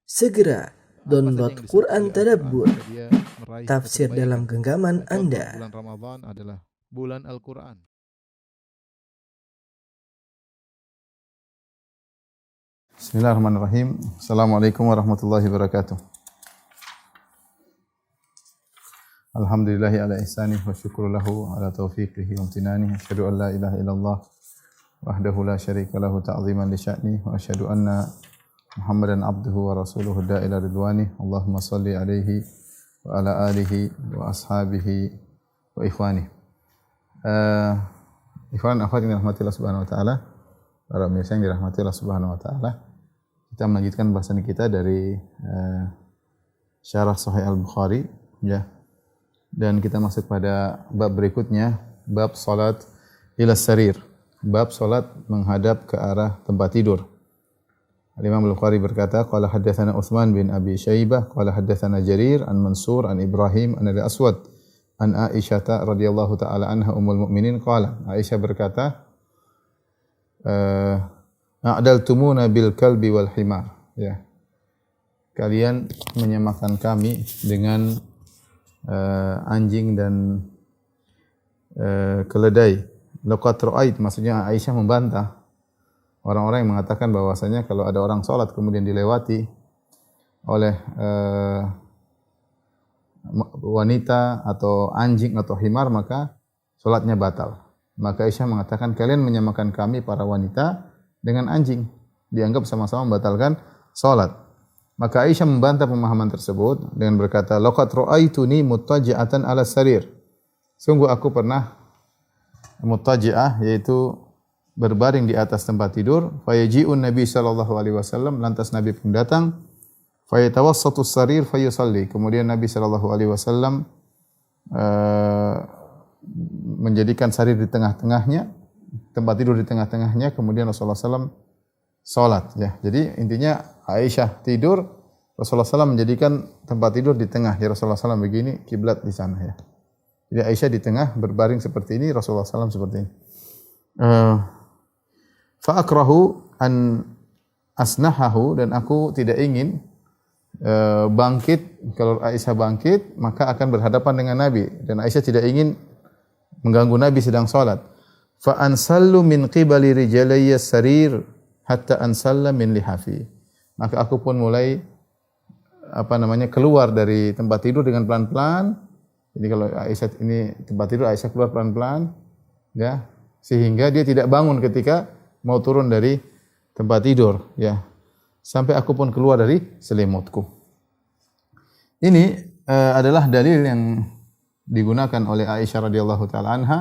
Segera download Quran Tadabbur, maka dia meraih tafsir kebaikan. dalam genggaman Contoh, Anda. bulan Ramadan adalah bulan Al-Quran. Bismillahirrahmanirrahim. Assalamualaikum warahmatullahi wabarakatuh. Alhamdulillahi ala ihsanih wa syukru lahu ala taufiqihi wa amtinani. Asyhadu an la ilaha illallah wahdahu la syarika lahu ta'ziman li sya'ni wa asyhadu anna Muhammadan abduhu wa rasuluhu da'ila ridwani. Allahumma salli alaihi wa ala alihi wa ashabihi wa ikhwani. Ikhwan akhwat yang dirahmati Allah Subhanahu wa taala, para pemirsa yang dirahmati Allah Subhanahu wa taala. Kita melanjutkan bahasan kita dari Syarah Sahih Al-Bukhari, ya. Dan kita masuk pada bab berikutnya, bab salat ila sarir. Bab salat menghadap ke arah tempat tidur. Al-Imam Al-Bukhari berkata, qala haddatsana Utsman bin Abi Syaibah, qala haddatsana Jarir an Mansur an Ibrahim an Al-Aswad an Aisyah radhiyallahu taala anha ummul mukminin qala. Aisyah berkata, a'daltumuna bil kalbi wal himar, ya. Kalian menyamakan kami dengan anjing dan keledai. Laqad ra'ait, maksudnya Aisyah membantah orang-orang yang mengatakan bahwasanya kalau ada orang salat kemudian dilewati oleh wanita atau anjing atau himar maka salatnya batal. Maka Aisyah mengatakan kalian menyamakan kami para wanita dengan anjing, dianggap sama-sama membatalkan salat. Maka Aisyah membantah pemahaman tersebut dengan berkata, laqad ra'aituni muttaji'atan 'ala sarir. Sungguh aku pernah muttaji'ah, yaitu berbaring di atas tempat tidur. Fayaji'un Nabi sallallahu alaihi wasallam, lantas Nabi pun datang. Fayatawassatu sarir fayusalli. Kemudian Nabi sallallahu alaihi wasallam menjadikan sarir di tengah-tengahnya, tempat tidur di tengah-tengahnya, kemudian Rasulullah SAW salat, ya. Jadi intinya Aisyah tidur, Rasulullah SAW menjadikan tempat tidur di tengah. Ya, Rasulullah SAW begini, kiblat di sana, ya. Jadi Aisyah di tengah berbaring seperti ini, Rasulullah SAW seperti ini. Fa akrahu an asnahahu, dan aku tidak ingin bangkit. Kalau Aisyah bangkit maka akan berhadapan dengan Nabi, dan Aisyah tidak ingin mengganggu Nabi sedang salat. Fa ansallu min qibali rijalayya sarir hatta ansalla min lihafi. Maka aku pun mulai keluar dari tempat tidur dengan pelan-pelan. Jadi kalau Aisyah ini tempat tidur, Aisyah keluar pelan-pelan, ya, sehingga dia tidak bangun ketika mau turun dari tempat tidur, ya. Sampai aku pun keluar dari selimutku. Ini adalah dalil yang digunakan oleh Aisyah radhiyallahu taala anha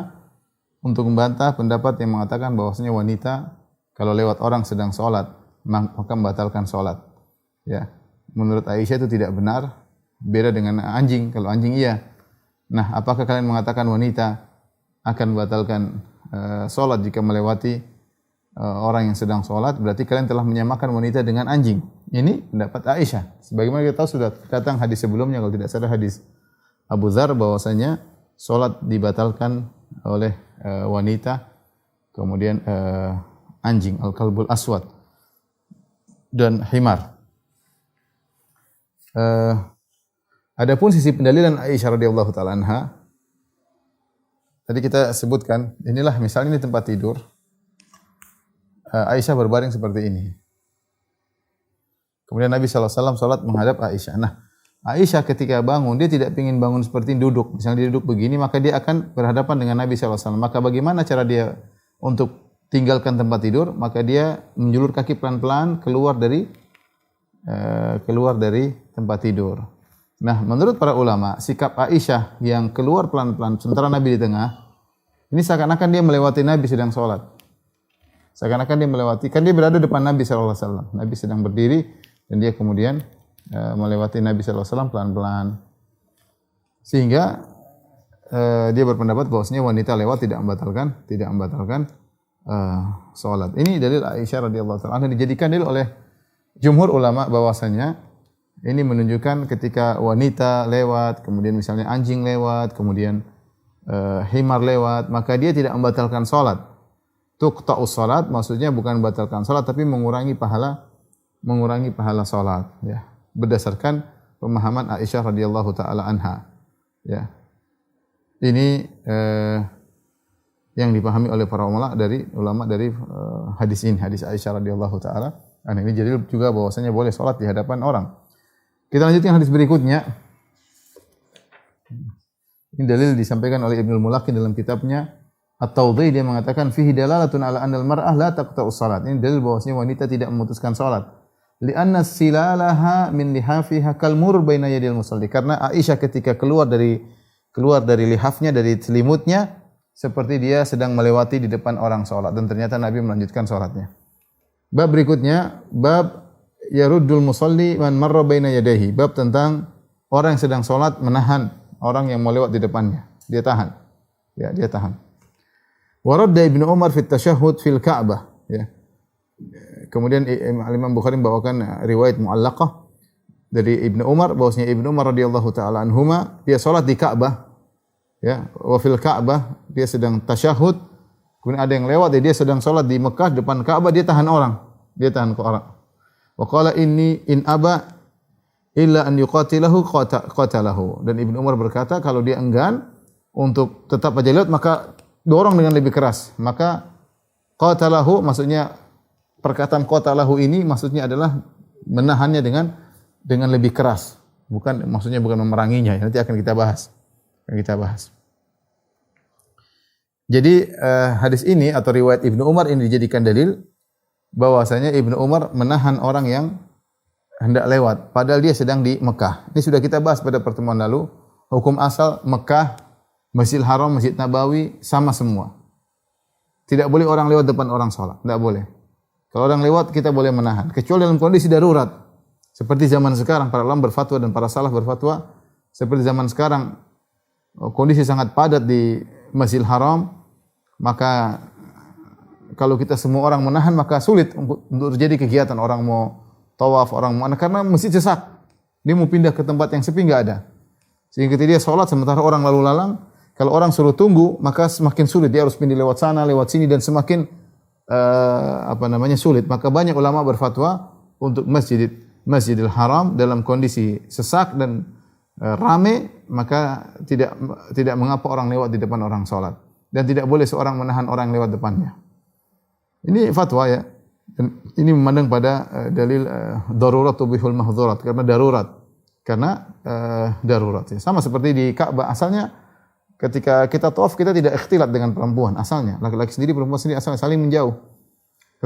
untuk membantah pendapat yang mengatakan bahwasanya wanita kalau lewat orang sedang salat maka membatalkan salat, ya. Menurut Aisyah itu tidak benar, beda dengan anjing. Kalau anjing iya. Nah, apakah kalian mengatakan wanita akan membatalkan salat jika melewati orang yang sedang salat? Berarti kalian telah menyamakan wanita dengan anjing. Ini pendapat Aisyah. Sebagaimana kita tahu sudah datang hadis sebelumnya, kalau tidak salah hadis Abu Dzar, bahwasanya salat dibatalkan oleh wanita, kemudian anjing, al-kalbul aswad, dan himar. Adapun sisi pendalilan Aisyah radhiyallahu taala anha, tadi kita sebutkan, inilah misalnya ini tempat tidur. Aisyah berbaring seperti ini. Kemudian Nabi SAW salat menghadap Aisyah. Nah, Aisyah ketika bangun, dia tidak ingin bangun seperti ini, duduk. Misalnya dia duduk begini, maka dia akan berhadapan dengan Nabi SAW. Maka bagaimana cara dia untuk tinggalkan tempat tidur? Maka dia menjulur kaki pelan-pelan keluar dari tempat tidur. Nah, menurut para ulama, sikap Aisyah yang keluar pelan-pelan sementara Nabi di tengah, ini seakan-akan dia melewati Nabi sedang salat. Seakan-akan dia melewati, kan dia berada depan Nabi SAW. Nabi sedang berdiri dan dia kemudian melewati Nabi SAW pelan-pelan. Sehingga dia berpendapat bahwasanya wanita lewat tidak membatalkan salat. Ini dalil Aisyah radhiyallahu taala anha, dijadikan dalil oleh jumhur ulama bahwasanya ini menunjukkan ketika wanita lewat, kemudian misalnya anjing lewat, kemudian himar lewat, maka dia tidak membatalkan salat. Tuqta'us salat maksudnya bukan membatalkan salat tapi mengurangi pahala salat, ya. berdasarkan pemahaman Aisyah radhiyallahu taala anha. Ya. Ini yang dipahami oleh para ulama dari hadis ini, hadis Aisyah radhiyallahu taala. Ini jadi juga bahwasanya boleh salat di hadapan orang. Kita lanjutkan hadis berikutnya. Ini dalil disampaikan oleh Ibnu Mulaqin dalam kitabnya At-Tawdhi, dia mengatakan fihi dalalatun ala anna al-mar'ah la taqta'us salat. Ini dalil bahwasanya wanita tidak memutuskan salat. Li'anna silalaha min lihafiha kalmur baina yadil musalli. Karena Aisyah ketika keluar dari lihafnya, dari selimutnya, seperti dia sedang melewati di depan orang salat, dan ternyata Nabi melanjutkan salatnya. Bab berikutnya, bab yaruddul musalli man marra baina yadayhi. Bab tentang orang yang sedang salat menahan orang yang mau lewat di depannya. Dia tahan. Ya, dia tahan. Wa radda Ibnu Umar fi tasyahhud fil Ka'bah, ya. Kemudian Imam Bukhari membawakan riwayat mu'allaqah dari Ibnu Umar, bahwasanya Ibnu Umar radhiyallahu taala anhuma dia salat di Ka'bah, ya, wa fil Ka'bah, dia sedang tasyahud, kemudian ada yang lewat, dia sedang salat di Mekah depan Ka'bah, dia tahan orang, ke orang. Wa qala inni in aba illa an yuqatilahu qatalahu. Dan Ibnu Umar berkata kalau dia enggan untuk tetap aja lewat, maka dorong dengan lebih keras. Maka qatalahu maksudnya, perkataan qatalahu ini maksudnya adalah menahannya dengan lebih keras. Maksudnya bukan memeranginya. Nanti akan kita bahas. Jadi hadis ini atau riwayat Ibnu Umar ini dijadikan dalil bahwasanya Ibnu Umar menahan orang yang hendak lewat padahal dia sedang di Mekah. Ini sudah kita bahas pada pertemuan lalu. Hukum asal Mekah, Masjidil Haram, Masjid Nabawi sama semua. Tidak boleh orang lewat depan orang salat, tidak boleh. Kalau orang lewat kita boleh menahan, kecuali dalam kondisi darurat. Seperti zaman sekarang para ulama berfatwa dan para salaf berfatwa seperti zaman sekarang, kondisi sangat padat di Masjidil Haram, maka kalau kita semua orang menahan maka sulit untuk terjadi kegiatan, orang mau tawaf, orang mau, karena masjid sesak. Dia mau pindah ke tempat yang sepi enggak ada. Sehingga ketika dia salat sementara orang lalu lalang, kalau orang suruh tunggu maka semakin sulit, dia harus pindah lewat sana, lewat sini, dan semakin sulit. Maka banyak ulama berfatwa untuk Masjidil Haram dalam kondisi sesak dan rame, maka tidak mengapa orang lewat di depan orang salat, dan tidak boleh seorang menahan orang lewat depannya. Ini fatwa, ya. Dan ini memandang pada dalil darurat tubihul mahdzurat, karena darurat. Ya. Sama seperti di Ka'bah, asalnya ketika kita tawaf kita tidak ikhtilat dengan perempuan, asalnya laki-laki sendiri, perempuan sendiri, asalnya saling menjauh.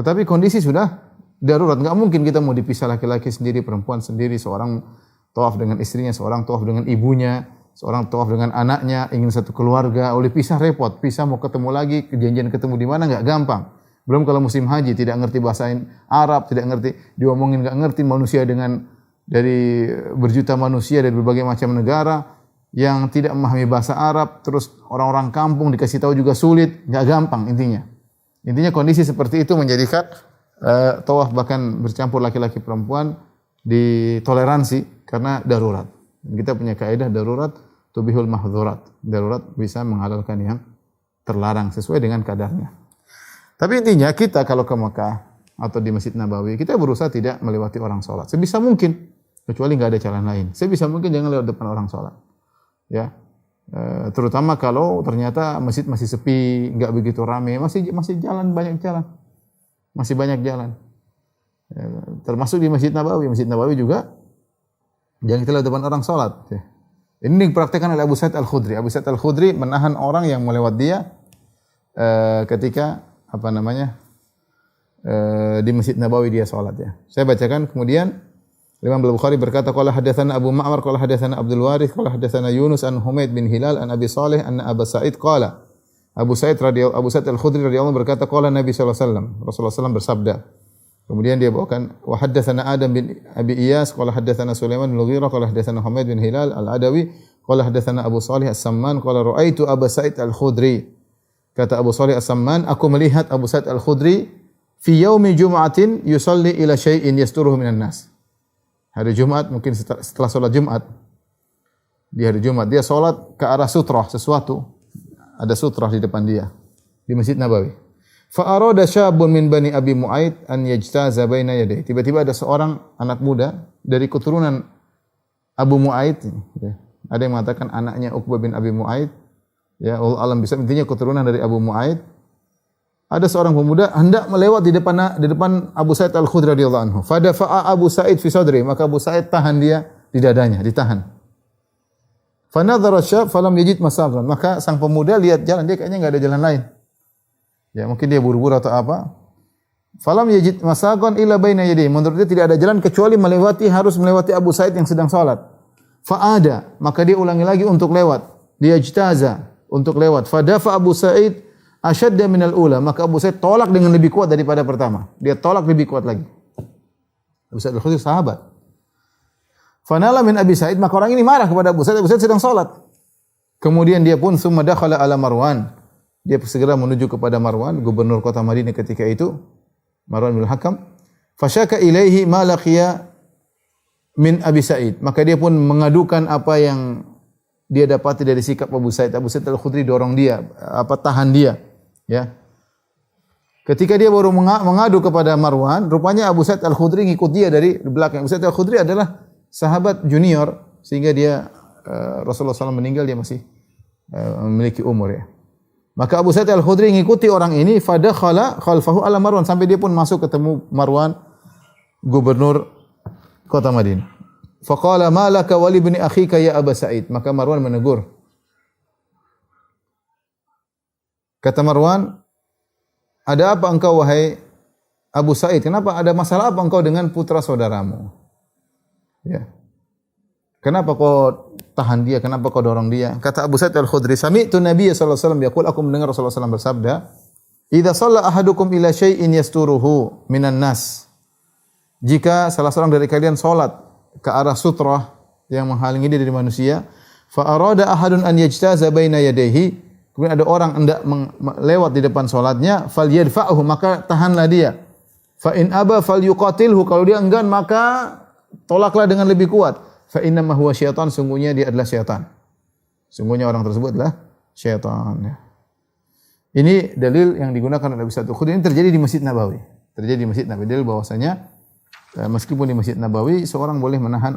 Tetapi kondisi sudah darurat, enggak mungkin kita mau dipisah laki-laki sendiri, perempuan sendiri, seorang tawaf dengan istrinya, seorang tawaf dengan ibunya, seorang tawaf dengan anaknya, ingin satu keluarga, oleh pisah repot, pisah mau ketemu lagi, kejadian ketemu di mana enggak gampang. Belum kalau musim haji, tidak ngerti bahasa Arab, tidak ngerti, diomongin enggak ngerti, manusia dari berjuta manusia dari berbagai macam negara yang tidak memahami bahasa Arab, terus orang-orang kampung dikasih tahu juga sulit, enggak gampang intinya. Intinya kondisi seperti itu menjadikan tawaf bahkan bercampur laki-laki perempuan ditoleransi karena darurat. Kita punya kaidah darurat tubihul mahdzurat. Darurat bisa menghalalkan yang terlarang sesuai dengan kadarnya. Tapi intinya kita kalau ke Mekah atau di Masjid Nabawi, kita berusaha tidak melewati orang salat sebisa mungkin, kecuali enggak ada jalan lain. Sebisa mungkin jangan lewat depan orang salat. Ya. Terutama kalau ternyata masjid masih sepi, enggak begitu ramai, masih banyak jalan. Masih banyak jalan. Ya, termasuk di Masjid Nabawi. Masjid Nabawi juga jangan kita lewat depan orang salat. Ya. Ini dipraktikkan oleh Abu Sa'id Al-Khudri. Abu Sa'id Al-Khudri menahan orang yang melewat dia ketika di Masjid Nabawi dia salat, ya. Saya bacakan. Kemudian Imam Al-Bukhari berkata qala hadatsana Abu Ma'mar qala hadatsana Abdul Warith qala hadatsana Yunus an Humaid bin Hilal an Abi Salih anna Abu Sa'id qala Abu Sa'id Al-Khudri radhiyallahu berkata qala Nabi sallallahu alaihi wasallam, Rasulullah sallallahu bersabda. Kemudian dia bawakan wa hadatsana Adam bin Abi Iyas qala hadatsana Sulaiman bin Mughirah qala hadatsana Humaid bin Hilal Al-Adawi qala hadatsana Abu Salih As-Samman qala ra'aitu Abu Sa'id Al-Khudri. Kata Abu Salih As-Samman, aku melihat Abu Sa'id Al-Khudri fi yaumi Jum'atin yusalli ila syai'in yasturuhu minan nas. Hari Jumat, mungkin setelah salat Jumat. Di hari Jumat dia salat ke arah sutrah sesuatu. Ada sutrah di depan dia di Masjid Nabawi. Fa arada syabun min bani Abi Mu'aid an yajtaza baina yadayhi. Tiba-tiba ada seorang anak muda dari keturunan Abu Mu'aid, ya. Ada yang mengatakan anaknya Uqbah bin Abi Mu'aid, ya, Allah alam bisa, intinya keturunan dari Abu Mu'aid. Ada seorang pemuda hendak melewat di depan Abu Sa'id Al-Khudri radhiyallahu anhu. Fadafa'a Abu Sa'id fi sadri, maka Abu Sa'id tahan dia di dadanya, ditahan. Fa nadhara syab falam yajid masagan, maka sang pemuda lihat jalan, dia kayaknya enggak ada jalan lain. Ya, mungkin dia buru-buru atau apa. Falam yajid masagan illa baina yadayhi. Menurut dia tidak ada jalan kecuali harus melewati Abu Sa'id yang sedang salat. Fa'ada, maka dia ulangi lagi untuk lewat. Dia ijtaza untuk lewat. Fadafa Abu Sa'id asyadda minal ula, maka Abu Sa'id tolak dengan lebih kuat daripada pertama. Dia tolak lebih kuat lagi. Abu Sa'id Al-Khudri sahabat. Fanala min Abi Sa'id, maka orang ini marah kepada Abu Sa'id. Abu Sa'id sedang salat. Kemudian dia pun summa dakhala ala Marwan. Dia segera menuju kepada Marwan, gubernur kota Madinah ketika itu, Marwan bin Hakam. Fasyaka ilaihi ma laqiya min Abi Sa'id. Maka dia pun mengadukan apa yang dia dapati dari sikap Abu Sa'id. Abu Sa'id Al-Khudri dorong dia, tahan dia, ya. Ketika dia baru mengadu kepada Marwan, rupanya Abu Sa'id Al-Khudri ngikut dia dari belakang. Abu Sa'id Al-Khudri adalah sahabat junior, sehingga dia Rasulullah SAW meninggal dia masih memiliki umur, ya. Maka Abu Sa'id Al-Khudri mengikuti orang ini, fadakhala khalfahu ala Marwan, sampai dia pun masuk ketemu Marwan, gubernur kota Madinah. Faqala ma laka wa li ibni akhika ya Aba Sa'id. Maka Marwan menegur. Kata Marwan, ada apa engkau wahai Abu Sa'id? Kenapa, ada masalah apa engkau dengan putra saudaramu? Ya. Kenapa kau tahan dia? Kenapa kau dorong dia? Kata Abu Sa'id Al-Khudri, sami'tu Nabiy sallallahu alaihi wasallam yaqul, aku mendengar Rasulullah SAW bersabda, "Idza shalla ahadukum ila syai'in yasturuhu minan nas." Jika salah seorang dari kalian salat ke arah sutrah yang menghalangi dia dari manusia, fa arada ahadun an yajtaza baina yadayhi, kemudian ada orang hendak lewat di depan salatnya, falyadfa'hu, maka tahanlah dia. Fa in aba falyuqatilhu, kalau dia enggan maka tolaklah dengan lebih kuat. Fa inna ma huwa syaitan, sungguhnya dia adalah syaitan. Sungguhnya orang tersebut adalah syaitan, ya. Ini dalil yang digunakan oleh Abu Sa'id Al-Khudri, ini terjadi di Masjid Nabawi. Terjadi di Masjid Nabawi, dalil bahwasanya meskipun di Masjid Nabawi seorang boleh menahan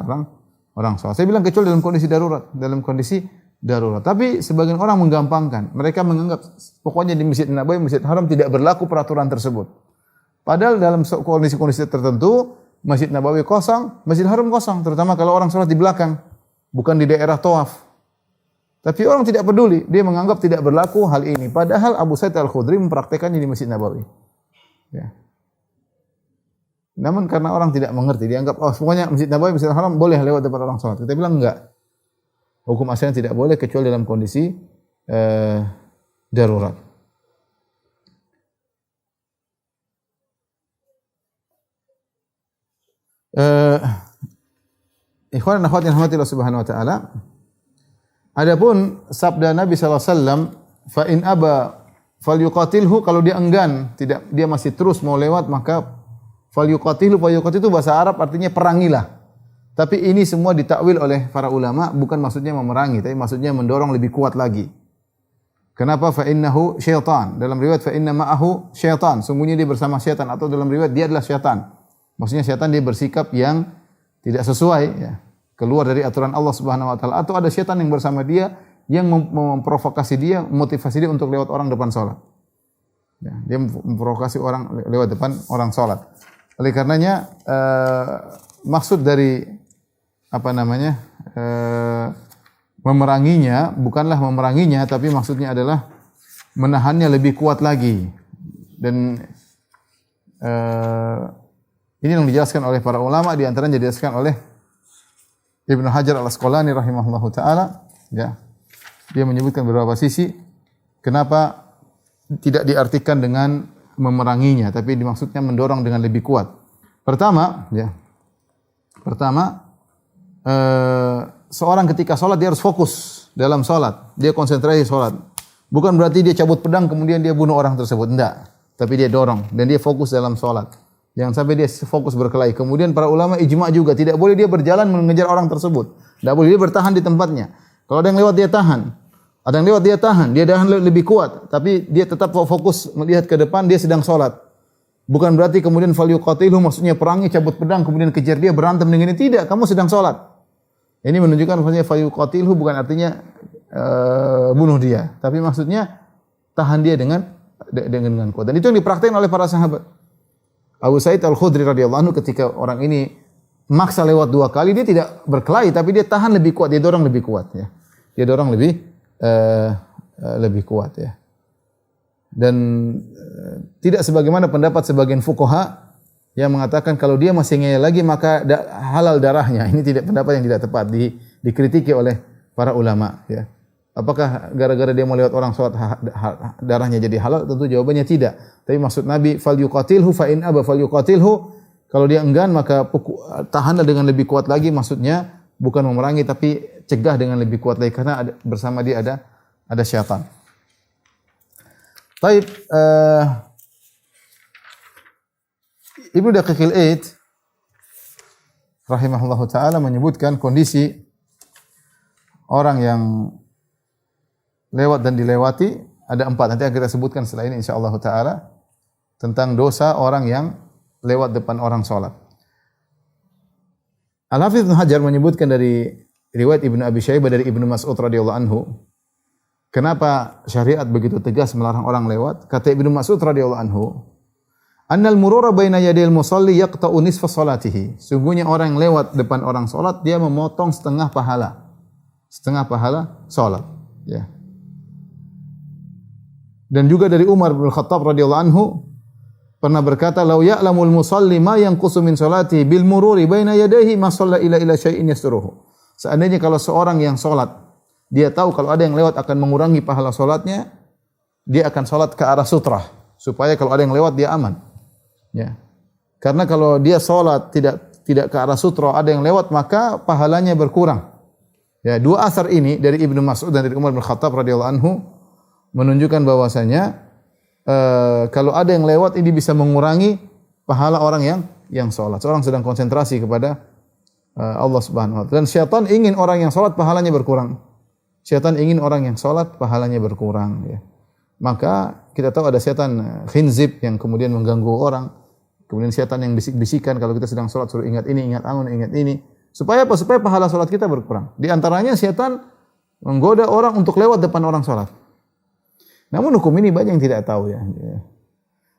orang salat. Saya bilang kecuali dalam kondisi darurat. Tapi sebagian orang menggampangkan. Mereka menganggap pokoknya di Masjid Nabawi, Masjid Haram tidak berlaku peraturan tersebut. Padahal dalam kondisi-kondisi tertentu Masjid Nabawi kosong, Masjid Haram kosong, terutama kalau orang salat di belakang, bukan di daerah tawaf. Tapi orang tidak peduli, dia menganggap tidak berlaku hal ini. Padahal Abu Sa'id Al-Khudri mempraktekannya di Masjid Nabawi. Ya. Namun karena orang tidak mengerti, dianggap pokoknya Masjid Nabawi, Masjid Haram boleh lewat depan orang salat. Kita bilang enggak. Hukum asalnya tidak boleh kecuali dalam kondisi darurat. Ikhwan dan akhwat yang dirahmati Allah Subhanahu wa taala. Adapun sabda Nabi sallallahu alaihi wasallam, fa in aba falyuqatilhu, kalau dia enggan, dia masih terus mau lewat, maka falyuqatilhu, itu bahasa Arab artinya perangilah. Tapi ini semua ditakwil oleh para ulama, bukan maksudnya memerangi, tapi maksudnya mendorong lebih kuat lagi. Kenapa? Fa innahu syaitan. Dalam riwayat fa inna ma'ahu syaitan, sungguhnya dia bersama syaitan, atau dalam riwayat dia adalah syaitan. Maksudnya syaitan dia bersikap yang tidak sesuai, ya, keluar dari aturan Allah Subhanahu wa taala, atau ada syaitan yang bersama dia yang memprovokasi dia, memotivasi dia untuk lewat orang depan salat. Ya, dia memprovokasi orang lewat depan orang salat. Oleh karenanya maksud dari memeranginya bukanlah memeranginya, tapi maksudnya adalah menahannya lebih kuat lagi. Dan ini yang dijelaskan oleh para ulama, di antaranya dijelaskan oleh Ibnu Hajar Al-Asqalani rahimahullahu taala, ya. Dia menyebutkan beberapa sisi kenapa tidak diartikan dengan memeranginya, tapi dimaksudnya mendorong dengan lebih kuat. Pertama, seorang ketika sholat dia harus fokus dalam sholat, dia konsentrasi sholat. Bukan berarti dia cabut pedang kemudian dia bunuh orang tersebut, enggak. Tapi dia dorong dan dia fokus dalam sholat. Jangan sampai dia fokus berkelahi. Kemudian para ulama ijma' juga, tidak boleh dia berjalan mengejar orang tersebut. Tidak boleh dia bertahan di tempatnya. Kalau ada yang lewat dia tahan. Ada yang lewat dia tahan lebih kuat, tapi dia tetap fokus melihat ke depan, dia sedang sholat. Bukan berarti kemudian falyuqatilhu maksudnya perangi, cabut pedang, kemudian kejar dia berantem dengan ini. Tidak, kamu sedang sholat. Ini menunjukkan maksudnya falyuqatilhu bukan artinya bunuh dia, tapi maksudnya tahan dia dengan kuat. Dan itu yang dipraktikkan oleh para sahabat. Abu Sa'id Al-Khudri radhiyallahu anhu ketika orang ini maksa lewat 2 kali, dia tidak berkelahi, tapi dia tahan lebih kuat, dia dorong lebih kuat ya. Dia dorong lebih kuat ya. Dan tidak sebagaimana pendapat sebagian fuqaha yang mengatakan kalau dia masih ngeyel lagi maka halal darahnya. Ini tidak pendapat yang tidak tepat, dikritiki oleh para ulama ya. Apakah gara-gara dia mau lewat orang salat darahnya jadi halal? Tentu jawabannya tidak. Tapi maksud Nabi falyuqatilhu fa in aba falyuqatilhu, kalau dia enggan maka tahanlah dengan lebih kuat lagi, maksudnya bukan memerangi tapi cegah dengan lebih kuat lagi karena bersama dia ada syaitan. Baik, Ibnu Daqiqil Aid rahimahullahu taala menyebutkan kondisi orang yang lewat dan dilewati ada 4. Nanti akan kita sebutkan setelah ini insyaallah taala tentang dosa orang yang lewat depan orang salat. Al-Hafidz Ibnu Hajar menyebutkan dari riwayat Ibnu Abi Syaibah dari Ibnu Mas'ud radhiyallahu anhu, kenapa syariat begitu tegas melarang orang lewat? Kata Ibnu Mas'ud radhiyallahu anhu, "Annal murura baina yadil musalli yaqta'u nisfa salatihi." Sungguhnya orang yang lewat depan orang salat dia memotong setengah pahala salat, ya. Dan juga dari Umar bin Khattab radhiyallahu anhu pernah berkata, "Lau ya'lamul musalli ma yanqusu min salatihi bil mururi baina yadayhi ma shalla ila syai'in yasturuhu." Seandainya kalau seorang yang salat, dia tahu kalau ada yang lewat akan mengurangi pahala salatnya, dia akan salat ke arah sutrah supaya kalau ada yang lewat dia aman. Ya. Karena kalau dia salat tidak ke arah sutrah, ada yang lewat maka pahalanya berkurang. Ya, 2 asar ini dari Ibnu Mas'ud dan dari Umar bin Khattab radhiyallahu anhu menunjukkan bahwasanya kalau ada yang lewat ini bisa mengurangi pahala orang yang salat. Seorang sedang konsentrasi kepada Allah Subhanahu wa taala. Dan syaitan ingin orang yang salat pahalanya berkurang. Syaitan ingin orang yang salat pahalanya berkurang ya. Maka kita tahu ada setan khinzib yang kemudian mengganggu orang. Kemudian syaitan yang bisik-bisikan kalau kita sedang salat suruh ingat ini, ingat amun, ingat ini. Supaya apa? Supaya pahala salat kita berkurang. Di antaranya syaitan menggoda orang untuk lewat depan orang salat. Namun hukum ini banyak yang tidak tahu ya.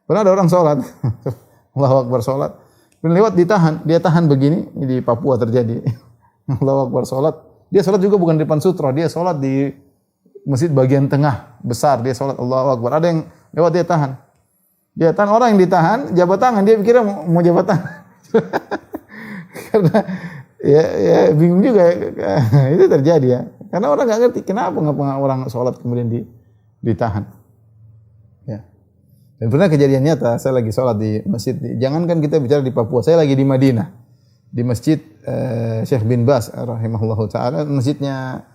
Pernah ada orang sholat, Allahu Akbar sholat, lewat dia tahan begini, ini di Papua terjadi. Allahu Akbar sholat, dia sholat juga bukan di depan sutra, dia sholat di masjid bagian tengah besar, dia sholat Allahu Akbar. Ada yang lewat dia tahan orang yang ditahan jabat tangan, dia pikirnya mau jabat tangan. Karena ya bingung juga itu terjadi ya. Karena orang nggak ngerti kenapa orang sholat kemudian ditahan. Ya. Dan pernah kejadian nyata, saya lagi sholat di masjid, jangankan kita bicara di Papua, saya lagi di Madinah, di masjid Syekh bin Baz rahimahullahu taala, masjidnya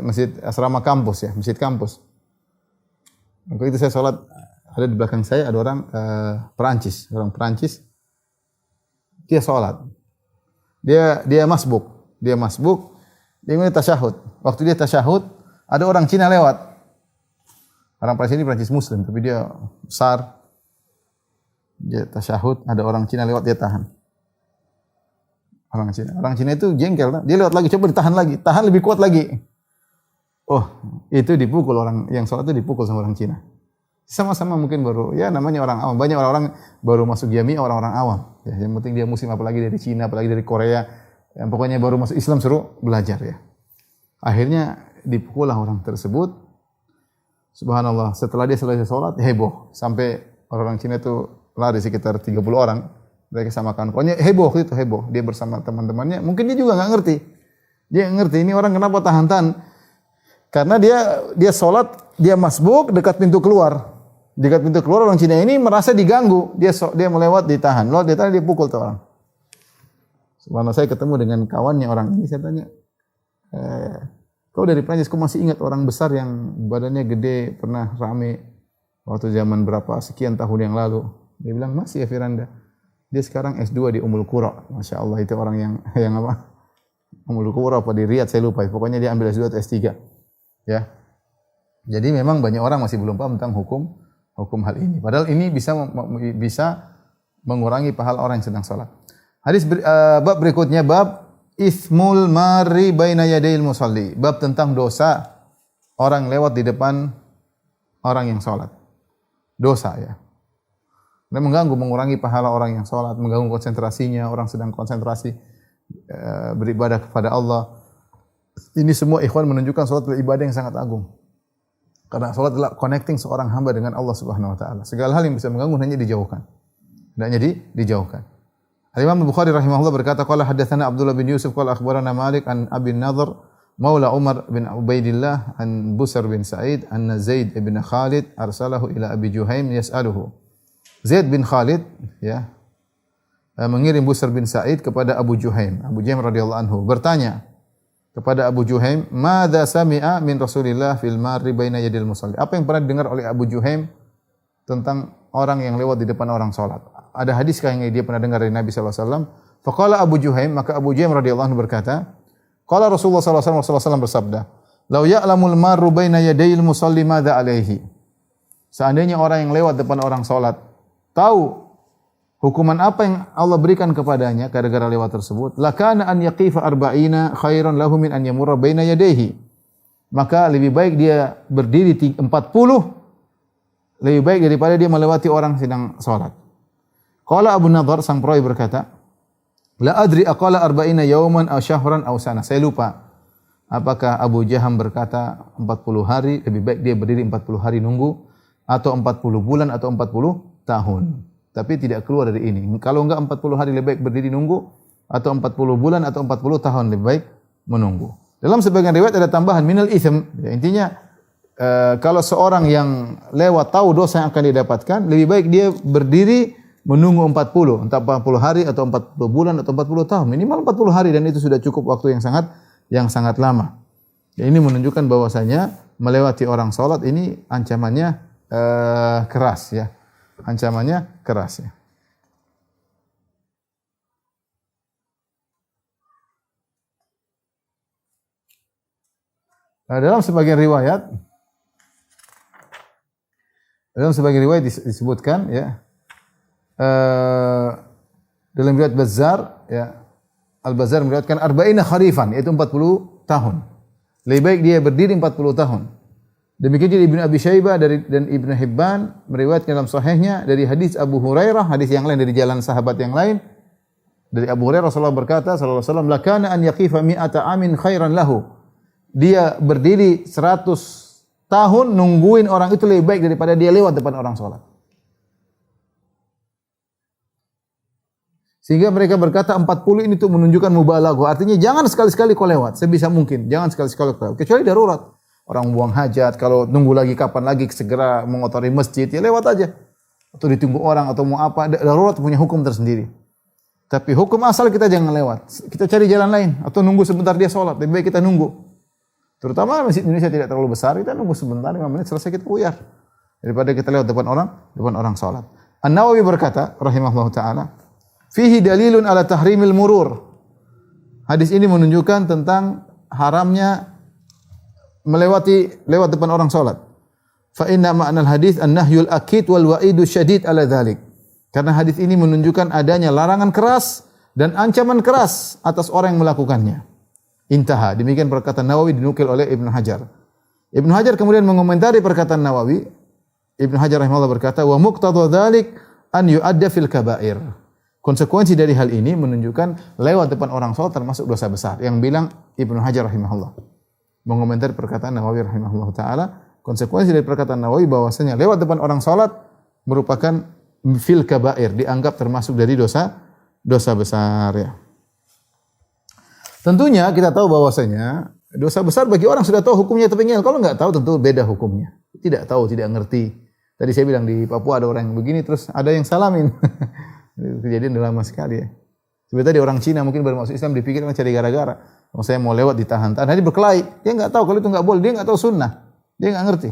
masjid asrama kampus ya, masjid kampus. Waktu itu saya sholat, ada di belakang saya ada orang Perancis, dia sholat, dia masbuk, dia ingin tasyahud. Waktu dia tasyahud, ada orang Cina lewat. Orang Perancis ini Perancis Muslim, tapi dia besar. Dia tasyahud, ada orang Cina lewat, dia tahan. Orang Cina itu jengkel, dia lewat lagi, coba ditahan lagi, tahan lebih kuat lagi. Oh, itu dipukul orang yang sholat itu dipukul sama orang Cina. Sama-sama mungkin baru, ya namanya orang awam. Banyak orang-orang baru masuk jamiah, orang-orang awam. Ya, yang penting dia Muslim, apalagi dari Cina, apalagi dari Korea. Yang pokoknya baru masuk Islam suruh belajar ya. Akhirnya dipukul orang tersebut. Subhanallah, setelah dia selesai sholat, heboh. Sampai orang Cina itu lari sekitar 30 orang. Mereka sama kawan. Pokoknya heboh itu, heboh. Dia bersama teman-temannya. Mungkin dia juga nggak ngerti. Dia nggak ngerti, ini orang kenapa tahan-tahan. Karena dia sholat, dia masbuk dekat pintu keluar. Dekat pintu keluar, orang Cina ini merasa diganggu. Dia melewat, ditahan. Lalu dia pukul tuh orang. Subhanallah, saya ketemu dengan kawannya orang ini, saya tanya, kau dari Prancis, kau masih ingat orang besar yang badannya gede, pernah rame waktu zaman berapa, sekian tahun yang lalu? Dia bilang, masih ya Firanda. Dia sekarang S2 di Ummul Qura. Masya Allah, itu orang yang apa? Ummul Qura apa di Riyadh, saya lupa. Pokoknya dia ambil S2 atau S3. Ya. Jadi memang banyak orang masih belum paham tentang hukum hal ini. Padahal ini bisa mengurangi pahala orang yang sedang salat. Bab berikutnya bab ismul mari baina yadayil musalli. Bab tentang dosa orang lewat di depan orang yang salat. Dosa ya. Dan mengurangi pahala orang yang salat, mengganggu konsentrasinya, orang sedang konsentrasi beribadah kepada Allah. Ini semua ikhwan menunjukkan salat adalah ibadah yang sangat agung. Karena salat adalah connecting seorang hamba dengan Allah Subhanahu wa taala. Segala hal yang bisa mengganggu hanya dijauhkan. Hendaknya dijauhkan. Al-Imam Bukhari rahimahullah berkata, qala haddatsana Abdullah bin Yusuf qala akhbarana Malik an Abi Nadhr Maula Umar bin Ubaidillah an Busr bin Sa'id anna Zaid bin Khalid arsalahu ila Abi Juhaim yas'aluhu. Zaid bin Khalid ya mengirim Busr bin Sa'id kepada Abu Juhaim. Abu Juhaim radhiyallahu anhu bertanya kepada Abu Juhaim, "Madza sami'a min Rasulillah fil marri baina yadil musalli?" Apa yang pernah didengar oleh Abu Juhaim tentang orang yang lewat di depan orang salat? Ada hadiskah yang dia pernah dengar dari Nabi sallallahu alaihi wasallam? Faqala Abu Juhaim, maka Abu Juhaim radhiyallahu anhu berkata, qala Rasulullah sallallahu alaihi wasallam bersabda, "Lau ya'lamul marru baina yadayil musalli madza alaihi?" Seandainya orang yang lewat depan orang salat tahu hukuman apa yang Allah berikan kepadanya gara-gara lewat tersebut, lakana an yaqifa arba'ina khairan lahu min an yamurra baina yadayhi. Maka lebih baik dia berdiri 40 lebih baik daripada dia melewati orang sedang salat. Qala Abu Nadhr sang perawi berkata, la adri aqala arba'ina yawman aw syahran aw sana. Saya lupa apakah Abu Jaham berkata 40 hari, lebih baik dia berdiri 40 hari nunggu atau 40 bulan atau 40 tahun. Tapi tidak keluar dari ini. Kalau enggak 40 hari lebih baik berdiri nunggu atau 40 bulan atau 40 tahun lebih baik menunggu. Dalam sebagian riwayat ada tambahan minal itsm. Ya, intinya kalau seorang yang lewat tahu dosa yang akan didapatkan, lebih baik dia berdiri menunggu 40, entah 40 hari atau 40 bulan atau 40 tahun. Minimal 40 hari dan itu sudah cukup waktu yang sangat lama. Ya, ini menunjukkan bahwasanya melewati orang salat ini ancamannya keras ya. Ancamannya keras ya. Nah, dalam sebagian riwayat disebutkan ya dalam riwayat Bazzar ya, Al-Bazzar meriwayatkan arba'ina kharifan yaitu 40 tahun. Lebih baik dia berdiri 40 tahun. Demikian juga Ibnu Abi Syaibah dan Ibnu Hibban meriwayatkan dalam sahihnya dari hadis Abu Hurairah, hadis yang lain dari jalan sahabat yang lain. Dari Abu Hurairah Rasulullah berkata sallallahu alaihi wasallam, "Lakana an yaqifa mi'ata amin khairan lahu." Dia berdiri 100 tahun nungguin orang itu lebih baik daripada dia lewat depan orang salat. Sehingga mereka berkata 40 ini tuh menunjukkan mubalaghah. Artinya jangan sekali-sekali kau lewat, sebisa mungkin. Jangan sekali-sekali kau lewat. Kecuali darurat. Orang buang hajat, kalau nunggu lagi kapan lagi segera mengotori masjid, ya lewat aja. Atau ditunggu orang atau mau apa, darurat punya hukum tersendiri. Tapi hukum asal kita jangan lewat. Kita cari jalan lain atau nunggu sebentar dia sholat. Lebih baik kita nunggu. Terutama masjid Indonesia tidak terlalu besar, kita nunggu sebentar 5 menit selesai kita buyar. Daripada kita lewat depan orang sholat. An-Nawawi berkata rahimahullah taala, fihi dalilun ala tahrimil murur. Hadis ini menunjukkan tentang haramnya lewat depan orang salat. Fa inna ma'nal hadis an-nahyul akid wal wa'idu syadid ala dzalik. Karena hadis ini menunjukkan adanya larangan keras dan ancaman keras atas orang yang melakukannya. Intaha. Demikian perkataan Nawawi dinukil oleh Ibnu Hajar. Ibnu Hajar kemudian mengomentari perkataan Nawawi. Ibnu Hajar rahimahullah berkata, wa muqtadha dzalik an yu'adda fil kaba'ir. Konsekuensi dari hal ini menunjukkan lewat depan orang salat termasuk dosa besar. Yang bilang Ibnu Hajar rahimahullah. Mengomentari perkataan Nawawi rahimahullah taala, konsekuensi dari perkataan Nawawi bahwasanya lewat depan orang salat merupakan fil kaba'ir, dianggap termasuk dari dosa besar ya. Tentunya kita tahu bahwasanya dosa besar bagi orang sudah tahu hukumnya tapi kalau enggak tahu tentu beda hukumnya. Tidak tahu, tidak ngerti. Tadi saya bilang di Papua ada orang yang begini terus ada yang salamin. Kejadian lama sekali ya. Seperti tadi orang Cina mungkin baru masuk Islam dipikir cari gara-gara. Oh, saya mau lewat ditahan-tahan. Dia berkelahi. Dia enggak tahu kalau itu enggak boleh. Dia enggak tahu sunnah. Dia enggak ngerti.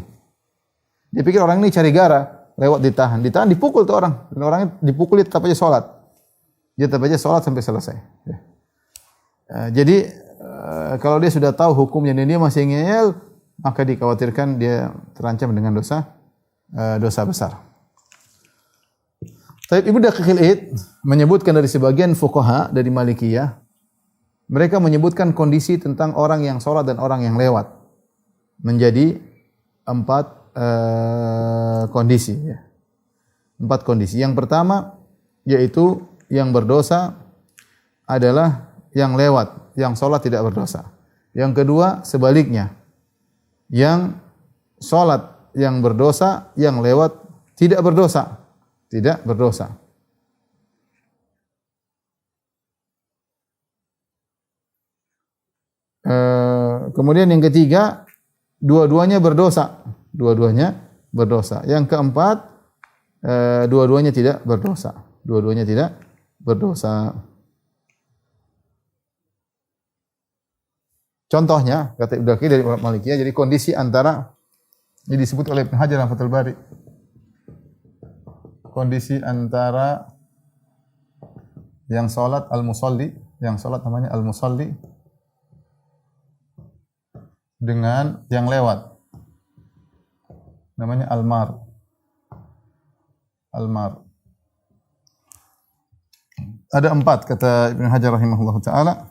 Dia pikir orang ini cari gara, lewat ditahan. Ditahan dipukul tuh orang. Dan orangnya dipukul dia tetap aja sholat. Dia tetap aja sholat sampai selesai. Jadi kalau dia sudah tahu hukumnya dan dia masih ngeyel, maka dikhawatirkan dia terancam dengan dosa besar. Taib Ibnu Daqiqil Id menyebutkan dari sebagian fuqaha dari Malikiyah, mereka menyebutkan kondisi tentang orang yang sholat dan orang yang lewat menjadi 4 kondisi. Ya. 4 kondisi. Yang pertama yaitu yang berdosa adalah yang lewat, yang sholat tidak berdosa. Yang kedua sebaliknya, yang sholat yang berdosa, yang lewat tidak berdosa. Tidak berdosa. Kemudian yang ketiga, dua-duanya berdosa. Dua-duanya berdosa. Yang keempat, dua-duanya tidak berdosa. Dua-duanya tidak berdosa. Contohnya, kata Ibnu Daqiq dari Malikiyah, jadi kondisi antara, ini disebut oleh Ibnu Hajar Fathul Bari, kondisi antara yang salat al-musalli, yang salat namanya al-musalli, dengan yang lewat, namanya al-mar. Al-mar. Ada 4 kata Ibnu Hajar rahimahullahu taala.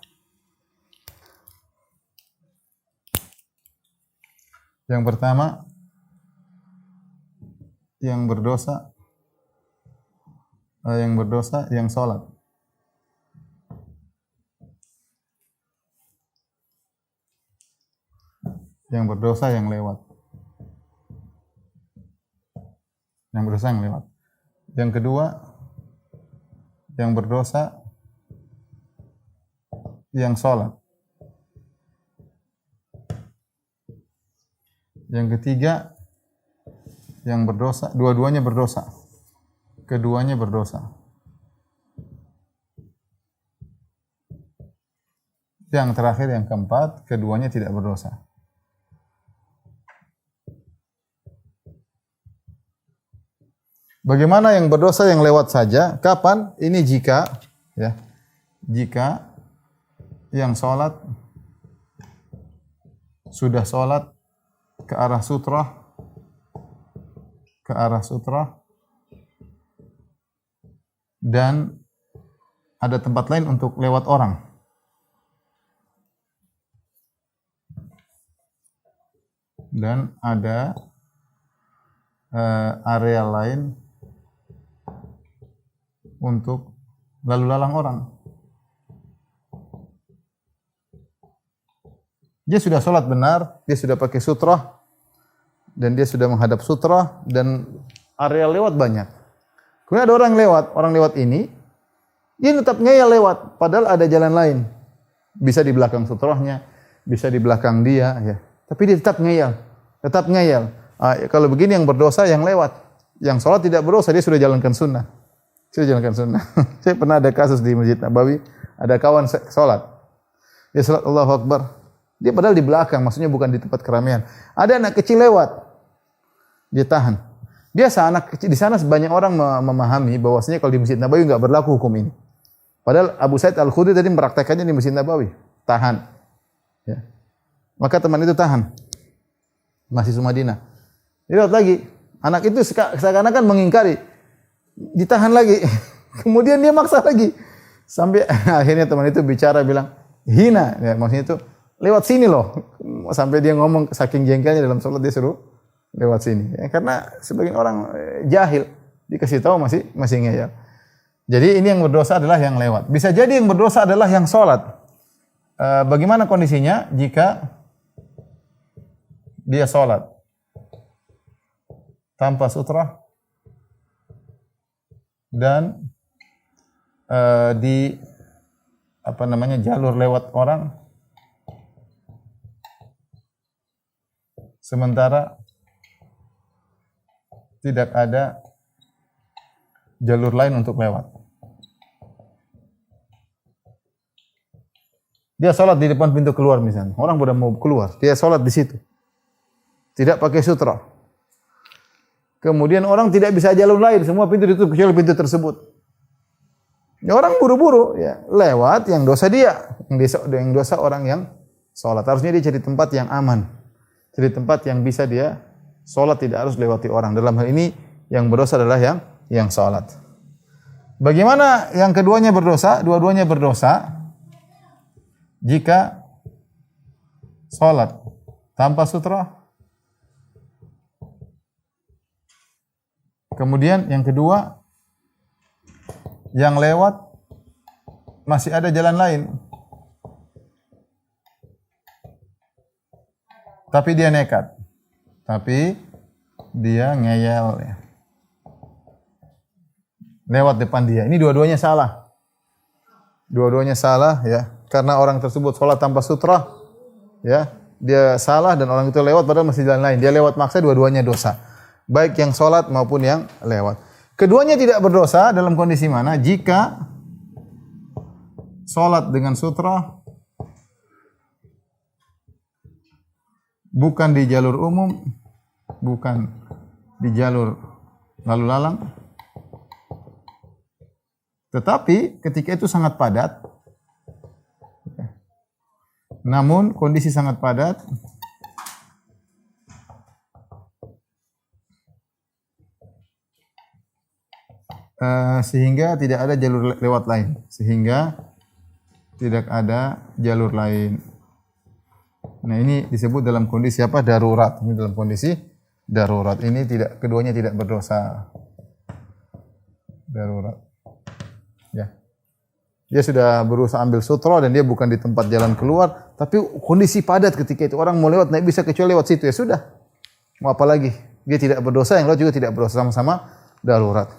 Yang pertama, yang berdosa, yang sholat. Yang berdosa, yang lewat. Yang berdosa, yang lewat. Yang kedua, yang berdosa, yang sholat. Yang ketiga, yang berdosa, dua-duanya berdosa. Keduanya berdosa. Yang terakhir, yang keempat, keduanya tidak berdosa. Bagaimana yang berdosa yang lewat saja? Kapan? Ini jika yang sholat sudah sholat ke arah sutrah dan ada tempat lain untuk lewat orang. Dan ada area lain untuk lalu lalang orang. Dia sudah sholat benar, dia sudah pakai sutrah, dan dia sudah menghadap sutrah, dan area lewat banyak. Kemudian ada orang lewat ini, dia tetap ngeyel lewat, padahal ada jalan lain. Bisa di belakang sutrahnya, bisa di belakang dia, ya. Tapi dia tetap ngeyel. Kalau begini yang berdosa yang lewat, yang sholat tidak berdosa, dia sudah jalankan sunnah. Saya pernah ada kasus di Masjid Nabawi, ada kawan sholat. Dia sholat Allahu Akbar. Dia padahal di belakang, maksudnya bukan di tempat keramaian. Ada anak kecil lewat. Dia tahan. Biasa anak kecil di sana banyak orang memahami bahwasanya kalau di Masjid Nabawi enggak berlaku hukum ini. Padahal Abu Sa'id Al-Khudri tadi mempraktekannya di Masjid Nabawi. Tahan. Ya. Maka teman itu tahan. Masih Madinah. Dia lewat lagi. Anak itu seakan-akan mengingkari. Ditahan lagi. Kemudian dia maksa lagi. Sampai akhirnya teman itu bicara bilang, hina. Ya, maksudnya itu lewat sini loh. Sampai dia ngomong saking jengkelnya dalam sholat dia suruh lewat sini. Ya, karena sebagian orang jahil dikasih tahu masih ngeyel. Jadi ini yang berdosa adalah yang lewat. Bisa jadi yang berdosa adalah yang sholat. Bagaimana kondisinya jika dia sholat tanpa sutrah dan di jalur lewat orang, sementara tidak ada jalur lain untuk lewat. Dia sholat di depan pintu keluar misalnya. Orang sudah mau keluar, dia sholat di situ. Tidak pakai sutra. Kemudian orang tidak bisa jalur lain, semua pintu ditutup kecuali pintu tersebut. Ya, orang buru-buru, ya lewat, yang dosa dia, yang dosa orang yang sholat. Harusnya dia cari tempat yang aman. cari tempat yang bisa dia sholat, tidak harus lewati orang. Dalam hal ini yang berdosa adalah yang sholat. Bagaimana yang keduanya berdosa? Dua-duanya berdosa jika sholat tanpa sutra. Kemudian yang kedua, yang lewat masih ada jalan lain, tapi dia nekat, tapi dia ngeyel ya, lewat depan dia. Ini dua-duanya salah. Dua-duanya salah ya, karena orang tersebut sholat tanpa sutra ya, dia salah dan orang itu lewat padahal masih jalan lain. Dia lewat maksa, dua-duanya dosa. Baik yang sholat maupun yang lewat. Keduanya tidak berdosa dalam kondisi mana? Jika sholat dengan sutra bukan di jalur umum, bukan di jalur lalu lalang, tetapi ketika itu sangat padat, namun kondisi sangat padat, sehingga tidak ada jalur lewat lain, sehingga tidak ada jalur lain. Nah, ini disebut dalam kondisi apa? Darurat. Ini dalam kondisi darurat. Ini tidak, keduanya tidak berdosa. Darurat. Ya. Dia sudah berusaha ambil sutra dan dia bukan di tempat jalan keluar, tapi kondisi padat ketika itu. Orang mau lewat, naik bisa kecuali lewat situ, ya sudah. Mau apa lagi? Dia tidak berdosa, yang lain juga tidak berdosa, sama-sama darurat.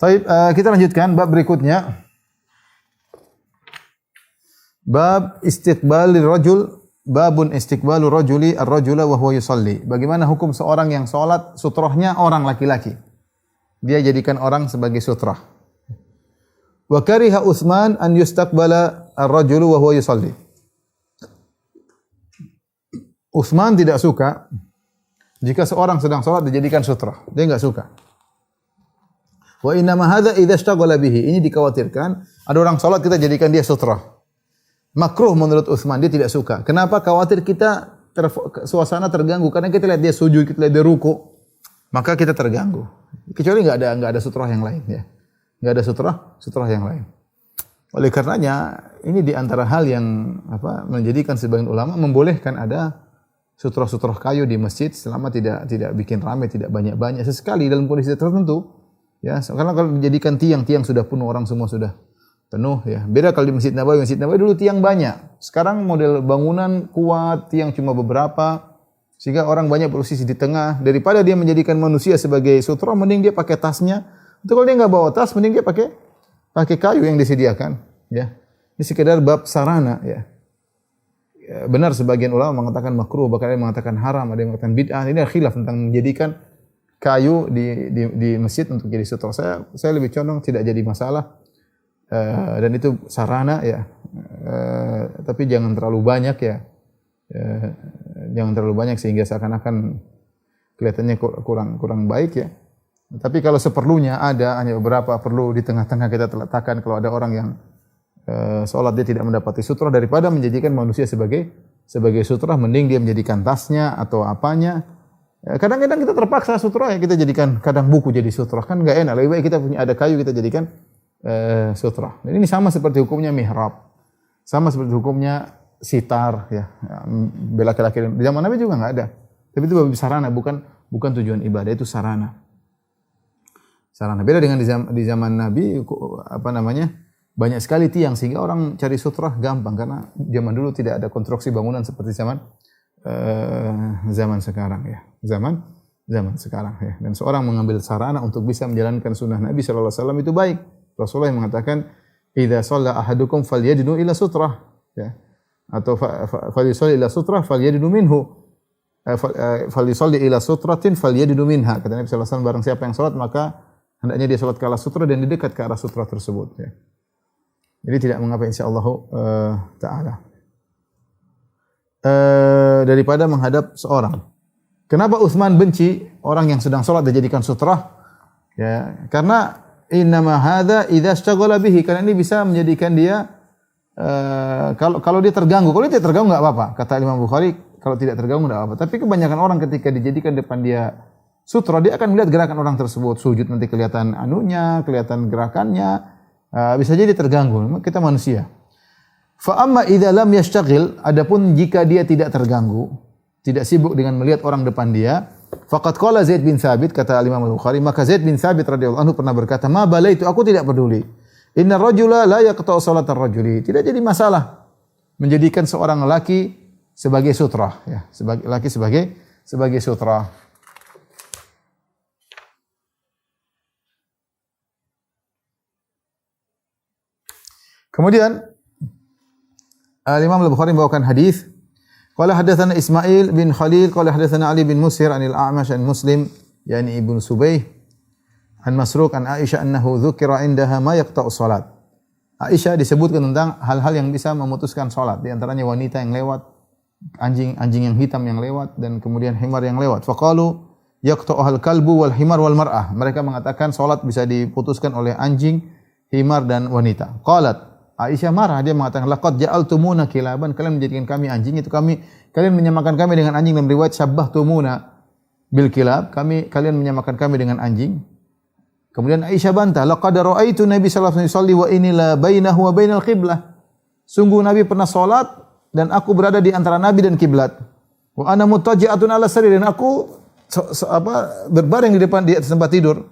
Baik, kita lanjutkan bab berikutnya. Bab istiqbalil rajul, babun istiqbalur rajuli ar-rajula wa huwa yusalli. Bagaimana hukum seorang yang salat sutrahnya orang laki-laki? Dia jadikan orang sebagai sutrah. Wa kariha Utsman an yustaqbala ar-rajulu wa huwa yusalli. Utsman tidak suka jika seorang sedang salat dijadikan sutrah. Dia enggak suka. Wa inna ma hadza idza ishtaghala bihi. Ini dikhawatirkan ada orang salat kita jadikan dia sutrah. Makruh menurut Utsman, dia tidak suka. Kenapa? Khawatir kita suasana terganggu karena kita lihat dia sujud, kita lihat dia ruku, maka kita terganggu. Kecuali enggak ada sutrah yang lain ya. Enggak ada sutrah yang lain. Oleh karenanya ini di antara hal yang menjadikan sebagian ulama membolehkan ada sutrah-sutrah kayu di masjid selama tidak bikin ramai, tidak banyak-banyak, sesekali dalam kondisi tertentu. Ya, karena kalau dijadikan tiang sudah penuh, orang semua sudah penuh ya. Beda kalau di Masjid Nabawi dulu tiang banyak. Sekarang model bangunan kuat, tiang cuma beberapa sehingga orang banyak posisi di tengah. Daripada dia menjadikan manusia sebagai sutra, mending dia pakai tasnya. Itu kalau dia enggak bawa tas, mending dia pakai kayu yang disediakan ya. Ini sekedar bab sarana ya. Benar sebagian ulama mengatakan makruh, bahkan ada yang mengatakan haram, ada yang mengatakan bid'ah. Ini khilaf tentang menjadikan kayu di masjid untuk jadi sutra. Saya lebih condong tidak jadi masalah, dan itu sarana ya, tapi jangan terlalu banyak ya, jangan terlalu banyak sehingga seakan-akan kelihatannya kurang baik ya. Tapi kalau seperlunya ada hanya beberapa perlu di tengah-tengah kita letakkan. Kalau ada orang yang sholat dia tidak mendapati sutra, daripada menjadikan manusia sebagai sutra, mending dia menjadikan tasnya atau apanya. Kadang-kadang kita terpaksa sutra ya, kita jadikan kadang buku jadi sutra, kan enggak enak. Lebih baik kita punya ada kayu, kita jadikan sutra. Dan ini sama seperti hukumnya mihrab, sama seperti hukumnya sitar ya. Bela laki-laki di zaman Nabi juga enggak ada. Tapi itu sarana, bukan tujuan ibadah, itu sarana. Sarana. Beda dengan di zaman Nabi banyak sekali tiang sehingga orang cari sutra gampang, karena zaman dulu tidak ada konstruksi bangunan seperti zaman sekarang ya. Zaman sekarang ya. Dan seorang mengambil sarana untuk bisa menjalankan sunnah Nabi sallallahu alaihi wasallam itu baik. Rasulullah yang mengatakan, "Idza shalla ahadukum falyadnu ila sutrah." Ya. Atau falyusalli ila sutrah falyadnu minhu. Falyusalli ila sutratin falyadnu minha. Kata Nabi sallallahu alaihi wasallam, barang siapa yang salat maka hendaknya dia salat ke arah sutra dan dekat ke arah sutra tersebut ya. Jadi tidak mengapa insyaallah taala. Daripada menghadap seorang. Kenapa Utsman benci orang yang sedang sholat dijadikan sutrah? Ya, karena innama hadza idza ishtaghala bihi, karena ini bisa menjadikan dia kalau dia terganggu. Kalau dia tidak terganggu enggak apa-apa. Kata Imam Bukhari, kalau tidak terganggu enggak apa-apa. Tapi kebanyakan orang ketika dijadikan depan dia sutra, dia akan melihat gerakan orang tersebut. Sujud nanti kelihatan anunya, kelihatan gerakannya. Bisa jadi terganggu. Kita manusia. Fa amma idza lam yashtaghil, adapun jika dia tidak terganggu, tidak sibuk dengan melihat orang depan dia, faqad qala Zaid bin Thabit, kata Imam Al-Bukhari, maka Zaid bin Thabit radhiyallahu anhu pernah berkata, "Ma balaitu, aku tidak peduli. Inna rajula la yaqta'u salatar rajuli." Tidak jadi masalah menjadikan seorang lelaki sebagai sutra, ya, sebagai laki sebagai sutra. Kemudian Imam Al-Bukhari membawakan hadis, qala hadatsana Ismail bin Khalil qala hadatsana Ali bin Musir anil A'mash an Muslim yani Ibnu Subayh an Masruq an Aisyah annahu dzukira indaha ma yaqta'u salat. Aisyah disebutkan tentang hal-hal yang bisa memutuskan salat, di antaranya wanita yang lewat, anjing yang hitam yang lewat, dan kemudian himar yang lewat. Faqalu yaqta'uhal kalbu wal himar wal mar'ah. Mereka mengatakan salat bisa diputuskan oleh anjing, himar dan wanita. Qalat, Aisyah marah, dia mengatakan, laqad ja'altumuna kilaban, kalian menjadikan kami anjing, kalian menyamakan kami dengan anjing. Dalam riwayat syabbahtumuna bil kilab, kalian menyamakan kami dengan anjing. Kemudian Aisyah bantah, laqad ra'aitu Nabi sallallahu alaihi wasallam wa inilah bainahu wa bainal qiblah. Sungguh Nabi pernah salat dan aku berada di antara Nabi dan kiblat. Wa ana muttaji'atun ala sarir, dan aku berbaring di atas tempat tidur.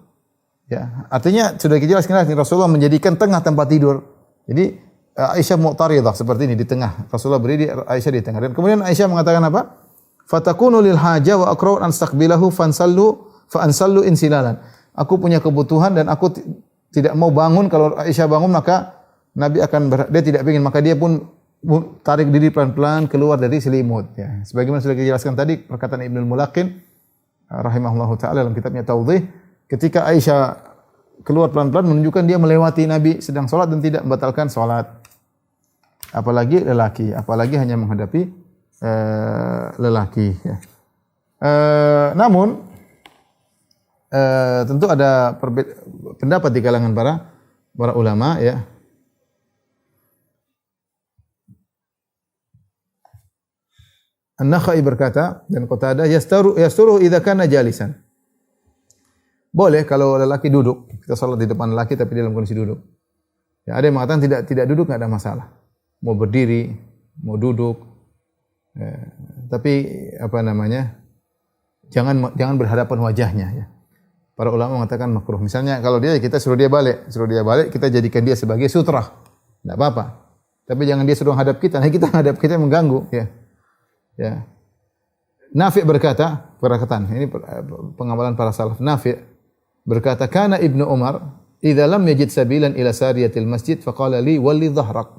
Ya, artinya sudah dijelaskan Rasulullah menjadikan tengah tempat tidur. Jadi Aisyah mu'taridah seperti ini di tengah. Rasulullah berdiri, Aisyah di tengah. Dan kemudian Aisyah mengatakan apa? Fatakunu lil haja wa aqra'u an astaqbilahu fa ansallu insilalan. Aku punya kebutuhan dan aku tidak mau bangun. Kalau Aisyah bangun maka Nabi akan dia tidak ingin, maka dia pun tarik diri pelan-pelan keluar dari selimut, ya. Sebagaimana sudah dijelaskan tadi perkataan Ibnu Mulaqin rahimahullahu taala dalam kitabnya Tawdhih, ketika Aisyah keluar pelan-pelan menunjukkan dia melewati Nabi sedang salat dan tidak membatalkan salat. Apalagi lelaki, apalagi hanya menghadapi lelaki, ya. Namun tentu ada pendapat di kalangan para ulama, ya. An-Nakhai berkata dan Qatadah, yasturu idza kana jalisan. Boleh kalau lelaki duduk, kita salat di depan lelaki tapi dalam kondisi duduk. Ya, ada yang mengatakan tidak duduk enggak ada masalah. Mau berdiri, mau duduk. Tapi jangan berhadapan wajahnya, ya. Para ulama mengatakan makruh. Misalnya kalau kita suruh dia balik, kita jadikan dia sebagai sutra. Enggak apa-apa. Tapi jangan dia suruh hadap kita, nah kita hadap kita mengganggu, ya. Ya. Nafi' berkata, ini pengamalan para salaf. Nafi' berkata, kana Ibnu Umar idza lam yajid sabilan ila sariyatil masjid faqala li walli dhahrak.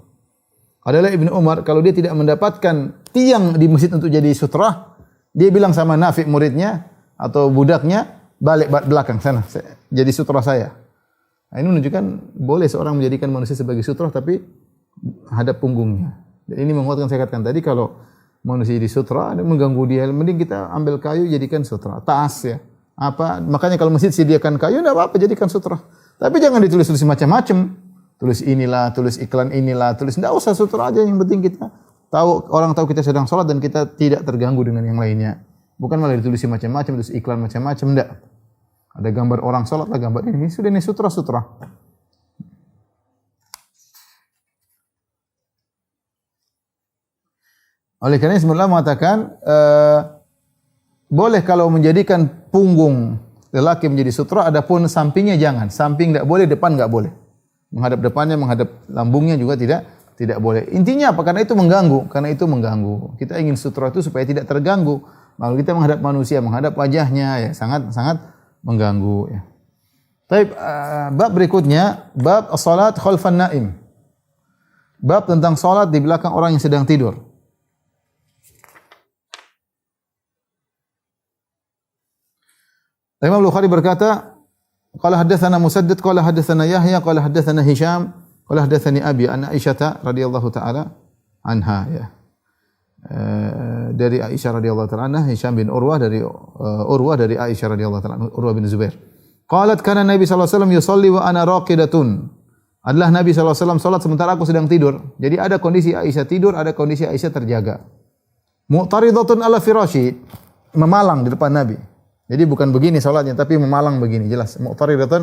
Adalah Ibnu Umar kalau dia tidak mendapatkan tiang di masjid untuk jadi sutra, dia bilang sama Nafi' muridnya atau budaknya, balik belakang sana, jadi sutra saya. Nah, ini menunjukkan boleh seorang menjadikan manusia sebagai sutra tapi hadap punggungnya. Dan ini menguatkan saya katakan tadi, kalau manusia jadi sutra ada mengganggu dia, mending kita ambil kayu jadikan sutra, tas, ya. Makanya kalau masjid sediakan kayu enggak apa-apa, jadikan sutra. Tapi jangan ditulis macam-macam. Tulis inilah, tulis iklan inilah, enggak usah, sutra aja, yang penting kita orang tahu kita sedang salat dan kita tidak terganggu dengan yang lainnya. Bukan malah ditulis macam-macam, tulis iklan macam-macam, enggak. Ada gambar orang salat lah, gambar ini sudah, ini sutra. Oleh karena itu Rasulullah mengatakan boleh kalau menjadikan punggung lelaki menjadi sutra, adapun sampingnya jangan. Samping enggak boleh, depan enggak boleh. Menghadap depannya, menghadap lambungnya juga tidak boleh. Intinya apa? Karena itu mengganggu. Kita ingin sutra itu supaya tidak terganggu. Kalau kita menghadap manusia, menghadap wajahnya, ya sangat mengganggu, ya. Baik, bab berikutnya, bab as-salat khalfan naim. Bab tentang salat di belakang orang yang sedang tidur. Imam Bukhari berkata, qala haddatsana Musaddad qala haddatsana Yahya qala haddatsana Hisham qala haddatsani Abi an Aisyah radhiyallahu taala anha, ya. Dari Aisyah radhiyallahu taala anha, Hisham bin Urwah dari Aisyah radhiyallahu taala, Urwah bin Zubair. Qalat kana Nabi sallallahu alaihi wasallam yusalli wa ana raqidatun. Adalah Nabi sallallahu alaihi wasallam salat sementara aku sedang tidur. Jadi ada kondisi Aisyah tidur, ada kondisi Aisyah terjaga. Mu'taridatun ala firashi, memalang di depan Nabi. Jadi bukan begini salatnya tapi memalang begini, jelas. Mu'taridatun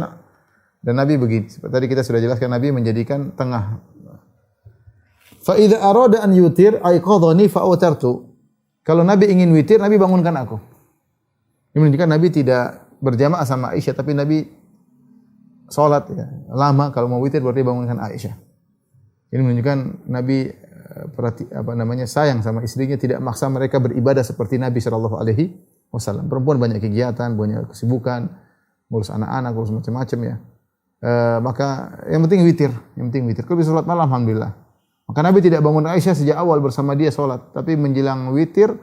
dan Nabi begini. Seperti tadi kita sudah jelaskan Nabi menjadikan tengah. Fa idza arada an yutir aiqadhani fa awtartu. Kalau Nabi ingin witir, Nabi bangunkan aku. Ini menunjukkan Nabi tidak berjamaah sama Aisyah, tapi Nabi salat ya, lama. Kalau mau witir berarti bangunkan Aisyah. Ini menunjukkan Nabi sayang sama istrinya, tidak maksa mereka beribadah seperti Nabi sallallahu alaihi wasallam. Perempuan banyak kegiatan, banyak kesibukan, ngurus anak-anak, ngurus macam-macam ya. Maka yang penting witir, Kalau bisa salat malam alhamdulillah. Maka Nabi tidak bangun Aisyah sejak awal bersama dia salat, tapi menjelang witir,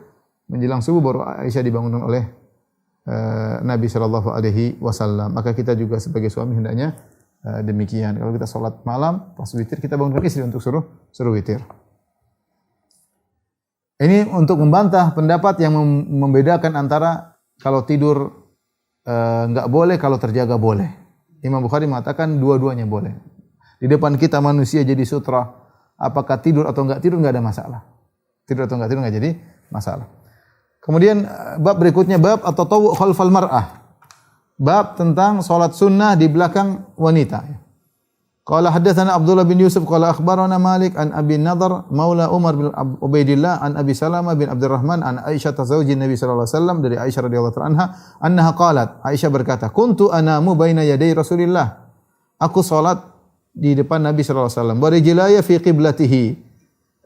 menjelang subuh baru Aisyah dibangunkan oleh Nabi sallallahu alaihi wasallam. Maka kita juga sebagai suami hendaknya demikian. Kalau kita salat malam, pas witir kita bangunkan istri untuk suruh witir. Ini untuk membantah pendapat yang membedakan antara kalau tidur enggak boleh, kalau terjaga boleh. Imam Bukhari mengatakan dua-duanya boleh. Di depan kita manusia jadi sutra, apakah tidur atau enggak tidur enggak ada masalah. Tidur atau enggak tidur enggak jadi masalah. Kemudian bab berikutnya bab at-tatawwu khalfal mar'ah. Bab tentang salat sunnah di belakang wanita. Qala haddatsana Abdullah bin Yusuf qala akhbarana Malik an Abi Nadhr maula Umar bin Ubaidillah an Abi Salamah bin Abdurrahman an Aisyah zaujin Nabi sallallahu alaihi wasallam, dari Aisyah radhiyallahu anha annaha qalat, Aisyah berkata, kuntu anamu baina yaday Rasulillah. Aku salat di depan Nabi sallallahu alaihi wasallam, wa rijlaya fi qiblatihi.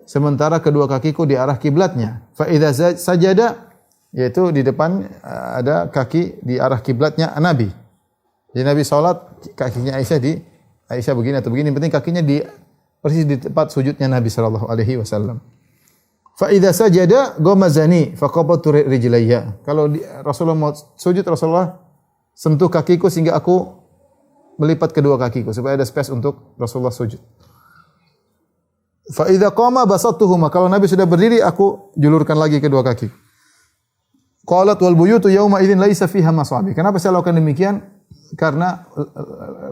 Sementara kedua kakiku di arah kiblatnya. Fa idza sajada, yaitu di depan ada kaki di arah kiblatnya Nabi. Jadi Nabi salat, kakinya Aisyah begini atau begini, penting kakinya di persis di tempat sujudnya Nabi sallallahu alaihi wasallam. Fa idza sajada ghamazani fa qabatu rijlayya. Kalau Rasulullah mau sujud, Rasulullah sentuh kakiku sehingga aku melipat kedua kakiku supaya ada space untuk Rasulullah sujud. Fa idza qama basattuhuma. Kalau Nabi sudah berdiri, aku julurkan lagi kedua kaki. Qalat wal buyutu yauma idzin laisa fiha masabi. Kenapa saya lakukan demikian? Karena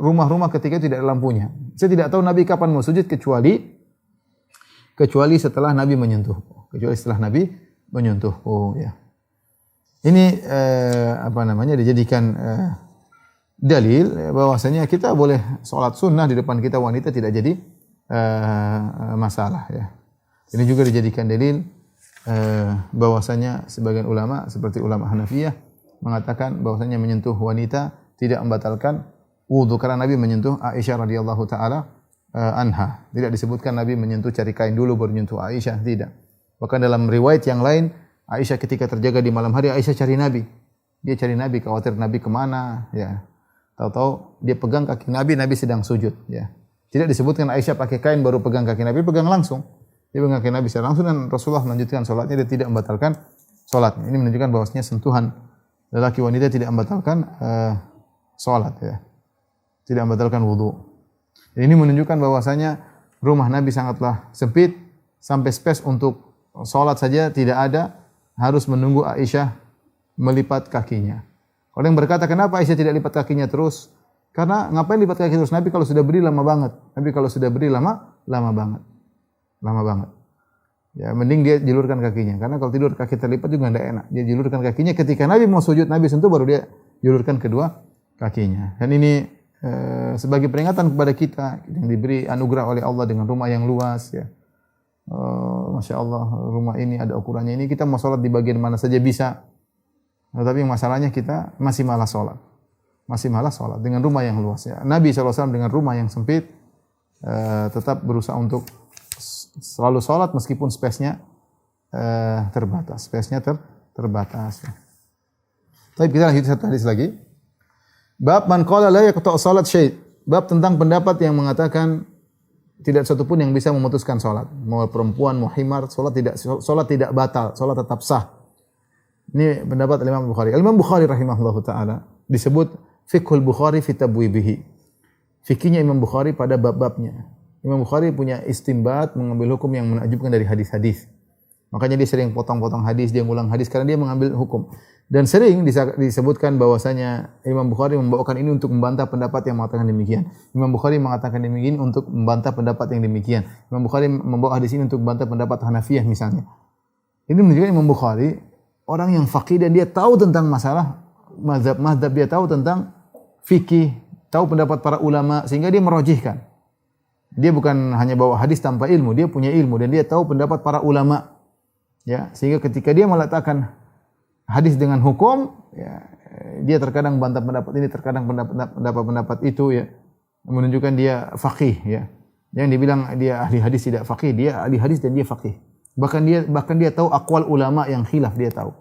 rumah-rumah ketika itu tidak ada lampunya. Saya tidak tahu Nabi kapan mau sujud kecuali setelah Nabi menyentuh. Oh ya. Ini dijadikan dalil bahwasanya kita boleh salat sunnah di depan kita wanita, tidak jadi masalah ya. Ini juga dijadikan dalil bahwasanya sebagian ulama seperti ulama Hanafiyah mengatakan bahwasanya menyentuh wanita tidak membatalkan wudu, karena Nabi menyentuh Aisyah radhiyallahu taala anha. Tidak disebutkan Nabi menyentuh, cari kain dulu baru menyentuh Aisyah, tidak. Bahkan dalam riwayat yang lain, Aisyah ketika terjaga di malam hari, Aisyah cari Nabi. Dia cari Nabi, khawatir Nabi kemana, ya. Tahu-tahu dia pegang kaki Nabi, Nabi sedang sujud, ya. Tidak disebutkan Aisyah pakai kain baru pegang kaki Nabi, pegang langsung. Dia pegang kaki Nabi secara langsung dan Rasulullah melanjutkan salatnya, dia tidak membatalkan salatnya. Ini menunjukkan bahwasanya sentuhan lelaki wanita tidak membatalkan salat, ya. Tidak membatalkan wudu. Ini menunjukkan bahwasanya rumah Nabi sangatlah sempit, sampai space untuk salat saja tidak ada, harus menunggu Aisyah melipat kakinya. Orang yang berkata, kenapa Aisyah tidak lipat kakinya terus? Karena ngapain lipat kaki terus? Nabi kalau sudah berdiri lama banget. Lama banget. Ya, mending dia julurkan kakinya. Karena kalau tidur kaki terlipat juga tidak enak. Dia julurkan kakinya ketika Nabi mau sujud, Nabi sentuh baru dia julurkan kedua kakinya. Dan ini sebagai peringatan kepada kita yang diberi anugerah oleh Allah dengan rumah yang luas, ya. Masya Allah, rumah ini ada ukurannya ini, kita mau sholat di bagian mana saja bisa. Tetapi masalahnya kita masih malas sholat dengan rumah yang luas, ya. Nabi SAW dengan rumah yang sempit tetap berusaha untuk selalu sholat meskipun space-nya terbatas. Ya. Tapi kita lanjut satu hadis lagi. Bab man qala la yaqta' salat syai'. Bab tentang pendapat yang mengatakan tidak satu pun yang bisa memutuskan salat. Mau perempuan, mau himar, salat tidak batal, salat tetap sah. Ini pendapat Imam Bukhari. Imam Bukhari rahimahullahu taala disebut fiqhul Bukhari fi tabwibihi. Fikihnya Imam Bukhari pada bab-babnya. Imam Bukhari punya istinbat, mengambil hukum yang menakjubkan dari hadis-hadis. Makanya dia sering potong-potong hadis, dia ngulang hadis karena dia mengambil hukum. Dan sering disebutkan bahwasanya Imam Bukhari membawakan ini untuk membantah pendapat yang mengatakan demikian. Imam Bukhari mengatakan demikian untuk membantah pendapat yang demikian. Imam Bukhari membawa hadis ini untuk membantah pendapat Hanafiyah misalnya. Ini menunjukkan Imam Bukhari orang yang faqih dan dia tahu tentang masalah mazhab, dia tahu tentang fikih, tahu pendapat para ulama sehingga dia merojihkan. Dia bukan hanya bawa hadis tanpa ilmu, dia punya ilmu dan dia tahu pendapat para ulama. Ya, sehingga ketika dia meletakkan hadis dengan hukum, ya, dia terkadang bantah pendapat ini, terkadang pendapat itu, ya, menunjukkan dia faqih, ya. Yang dibilang dia ahli hadis tidak faqih, dia ahli hadis dan dia faqih. Bahkan dia tahu aqwal ulama yang khilaf, dia tahu.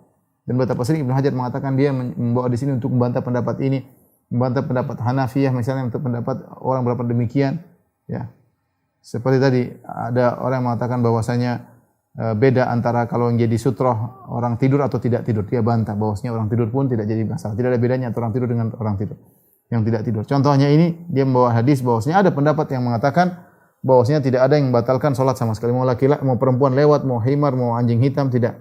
Dan betapa sering Ibnu Hajar mengatakan dia membawa di sini untuk membantah pendapat ini, membantah pendapat Hanafiyah misalnya untuk pendapat orang berpendapat demikian, ya. Seperti tadi ada orang yang mengatakan bahwasanya beda antara kalau yang jadi sutroh orang tidur atau tidak tidur. Dia bantah bahwasanya orang tidur pun tidak jadi masalah. Tidak ada bedanya antara orang tidur dengan orang tidur yang tidak tidur. Contohnya ini dia membawa hadis bahwasanya ada pendapat yang mengatakan bahwasanya tidak ada yang membatalkan salat sama sekali. Mau laki-laki, mau perempuan lewat, mau himar, mau anjing hitam tidak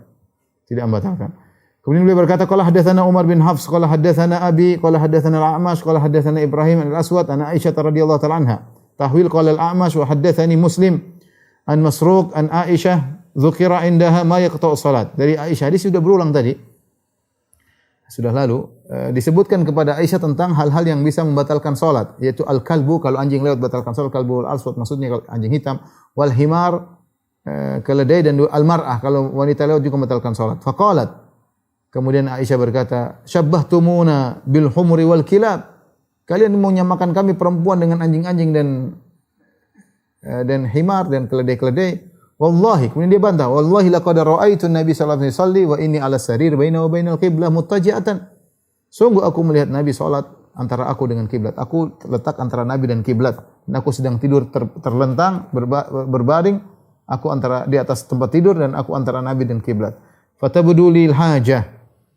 membatalkan. Kemudian beliau berkata, qala hadatsana Umar bin Hafs, qala hadatsana Abi, qala hadatsana Al-A'mash, qala hadatsana Ibrahim al-Aswad an Aisyah radhiyallahu ta'ala anha. Tahwil qala Al-A'mash wa hadatsani Muslim an Masruq an Aisyah dzukira indaha ma yaqta'u salat. Dari Aisyah, hadis sudah berulang tadi. Sudah lalu disebutkan kepada Aisyah tentang hal-hal yang bisa membatalkan salat, yaitu al-kalbu, kalau anjing lewat batalkan salat, kalbul aswad maksudnya kalau anjing hitam, wal himar, keledai, dan al-mar'ah kalau wanita lewat juga membatalkan salat. Faqalat, kemudian Aisyah berkata, syabbahtumuna bil humri wal kilab. Kalian mau menyamakan kami perempuan dengan anjing-anjing dan himar dan keledai-keledai. Wallahi, kemudian dia bantah, wallahi laqad ra'aitu Nabi sallallahu alaihi wasallam wa inni ala sarir baina wa bainal qiblah muttaji'atan. Sungguh aku melihat Nabi salat antara aku dengan kiblat. Aku terletak antara Nabi dan kiblat. Dan aku sedang tidur terlentang berbaring, aku antara di atas tempat tidur dan aku antara Nabi dan kiblat. Fatabdulil hajah.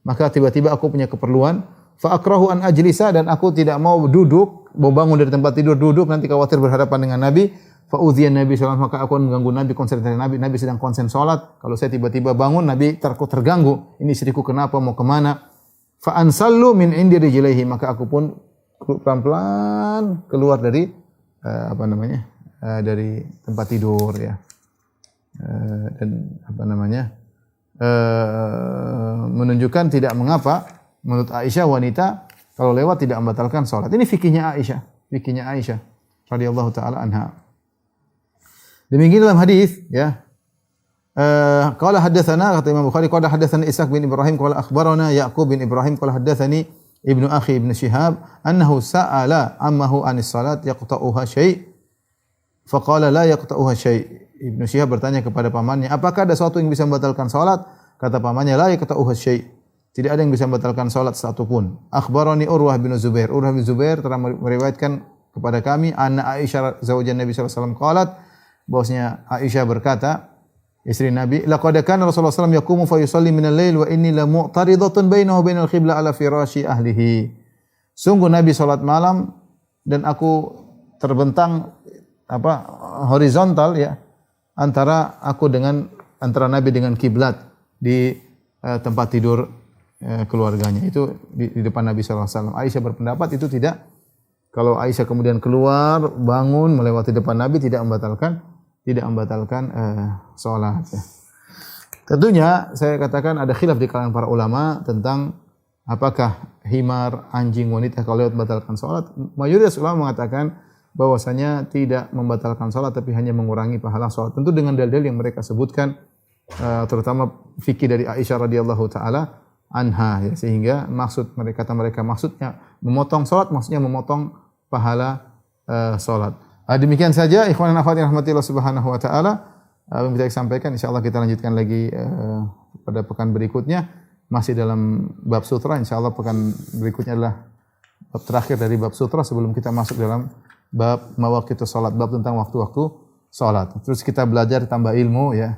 Maka tiba-tiba aku punya keperluan, fa akrahu an ajlisa, dan aku tidak mau duduk, mau bangun dari tempat tidur duduk nanti khawatir berhadapan dengan Nabi. Fa'udhiyan Nabi sallallahu alaihi wasallam, maka aku mengganggu Nabi, konsentrasi Nabi sedang konsen salat. Kalau saya tiba-tiba bangun, Nabi terganggu. Ini istriku kenapa, mau kemana? Fa'ansallu min indi rijlaihi, maka aku pun pelan-pelan keluar dari dari tempat tidur, ya. Dan menunjukkan tidak mengapa menurut Aisyah wanita kalau lewat tidak membatalkan salat. Ini fikihnya Aisyah radhiyallahu taala anha. Demikian dalam hadis, ya. Qala haddatsana, kata Imam Bukhari, qala haddatsana Ishaq bin Ibrahim, qala akhbarana Ya'qub bin Ibrahim, qala haddatsani ibnu akhi ibnu Shihab annahu sa'ala ammahu anis salat yaqta'uha syai'. Faqala la yaqta'uha syai'. Ibnu Shihab bertanya kepada pamannya, apakah ada sesuatu yang bisa membatalkan salat? Kata pamannya, la yaqta'uha syai'. Tidak ada yang bisa membatalkan salat satu pun. Akhbarani Urwah bin Zubair. Urwah bin Zubair telah meriwayatkan kepada kami anna Aisyah zaujan Nabi sallallahu alaihi wasallam qalat, bahwasanya Aisyah berkata, istri Nabi, laqad kana Rasulullah sallallahu alaihi wasallam yaqumu fa yusalli minal lail wa inni la mu'taridatun bainahu wa bainal qiblah ala firasyi ahlihi. Sungguh Nabi salat malam dan aku terbentang horizontal, ya, antara Nabi dengan kiblat di tempat tidur keluarganya. Itu di depan Nabi sallallahu alaihi wasallam. Aisyah berpendapat itu tidak, kalau Aisyah kemudian keluar bangun melewati depan Nabi tidak membatalkan salat, ya. Tentunya saya katakan ada khilaf di kalangan para ulama tentang apakah himar, anjing wanita kalau lewat membatalkan salat. Mayoritas ulama mengatakan bahwasanya tidak membatalkan salat tapi hanya mengurangi pahala salat. Tentu dengan dalil yang mereka sebutkan, terutama fikih dari Aisyah radhiyallahu taala anha, ya, sehingga kata mereka maksudnya memotong salat, maksudnya memotong pahala salat. Demikian saja ikhwan dan akhwat yang rahmatillah subhanahu wa ta'ala yang bisa saya sampaikan. InsyaAllah kita lanjutkan lagi pada pekan berikutnya, masih dalam bab sutra. InsyaAllah pekan berikutnya adalah bab terakhir dari bab sutra sebelum kita masuk dalam bab mawaqitus salat, bab tentang waktu-waktu salat. Terus kita belajar tambah ilmu, ya.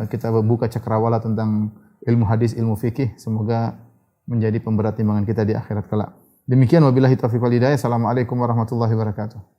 Kita buka cakrawala tentang ilmu hadis, ilmu fikih. Semoga menjadi pemberat timbangan kita di akhirat kelak. Demikian wabillahi taufiq wal hidayah. Assalamualaikum warahmatullahi wabarakatuh.